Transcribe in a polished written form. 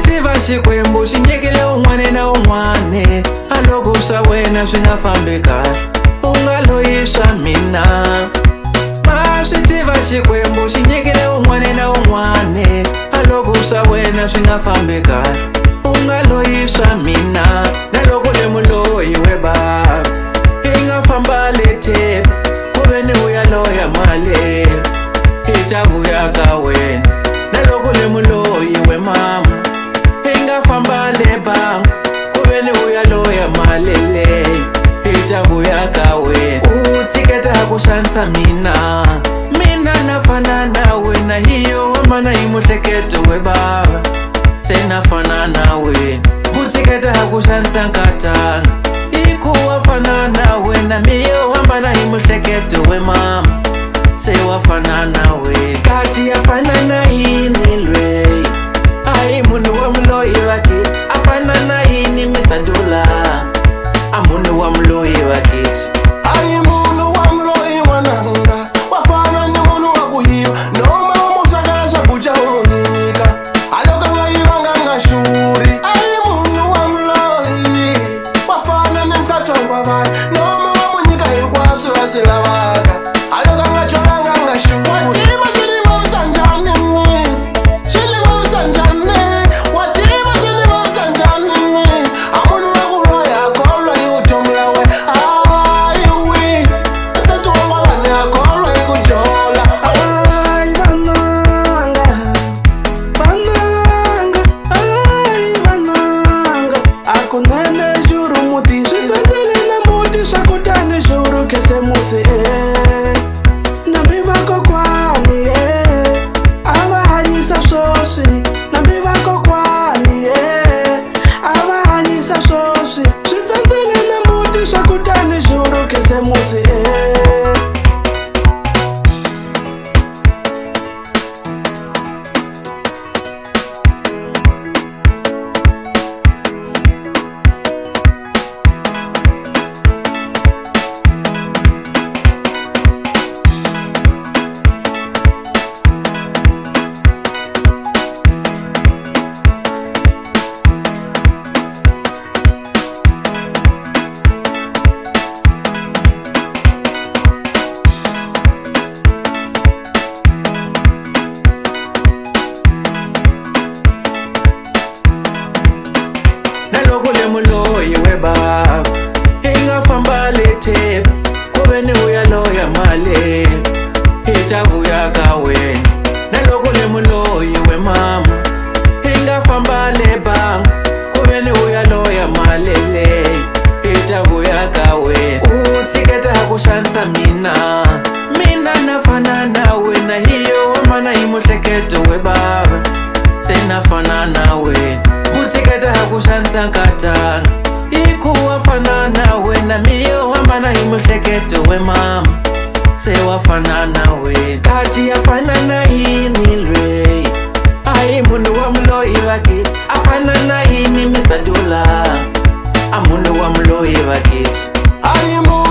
tiva Xikwembu xi nyikile un'wana na un'wana, a loko swa wena swi nga fambi kahle u nga loyi swa mina. Ma swi tiva Xikwembu xi nyikile un'wana na un'wana, a loko swa wena swi nga fambi kahle u nga loyi swa mina. Na loko le muloyi we bava i nga famba lete ku ve ni u ya loya mali i ta vuya ka wena. Na loko le muloyi we mama i nga famba le banga ku ve ni u ya loya mali leyi i ta vuya ka wena. U tshiketa ku xanisa mina, mina na fana na wena, hi yo mana hi muhleketo we bava se na fana na wena. U tshiketa ku xanisa nkatanga i ku wa fana na wena, mi yo hambana hi muhleketo we mama se wa fana na wena. Kati ya fana na yini lweyi, a hi munhu wa muloyi vakiti, a fana na yini Mr. Dula, a munhu wa muloyi vakiti. A hi munhu wa muloyi n'wananga, wa fana ni munhu wa ku yiva, noma u mu swekela swakudya u n'wi nyika, a loko a nga yivanga a nga xurhi. A hi munhu wa muloyi, wa fana ni nsati wa vanhu, noma wa mu nyika hinkwaswo va swi lavaka, a loko a nga tholanga a nga xurhi. Wa tiva swi ni vavisa njhani n'wini, swi ni vavisa njhani, wa tiva swi ni vavisa njhani n'wini, a munhu wa ku loyi a kholwa hi vutomi bya wena. Hayi wini nsati wa n'wana a kholwa hi ku jola. Ay vananga, vananga, ay vananga, akunene xuru muti swi tsandzile na muti swa kutani xuru khesemusi nambi vakokwani a va hanyisa swoswi, nambi vakokwani a va hanyisa swoswi, swi tsandzile na muti swa kutani xuru khesemusi Na loko le muloyi we bava i nga famba lete ku ve ni u ya loya mali i ta vuya ka wena. Na loko le muloyi we mama i nga famba le banga ku ve ni u ya loya mali leyi i ta vuya ka wena. U tshiketa ku xanisa mina, mina na fana na wena, hi yo mana hi muhleketo we bava se na fana na wena. U tshiketa ku xanisa nkatanga i ku wa fana na wena, mi yo hambana hi muhleketo we mama se wa fana na wena. Kati ya fana na yini lweyi, a hi munhu wa muloyi vakiti, a fana na yini Mr. Dula, a munhu wa muloyi vakiti. A hi munhu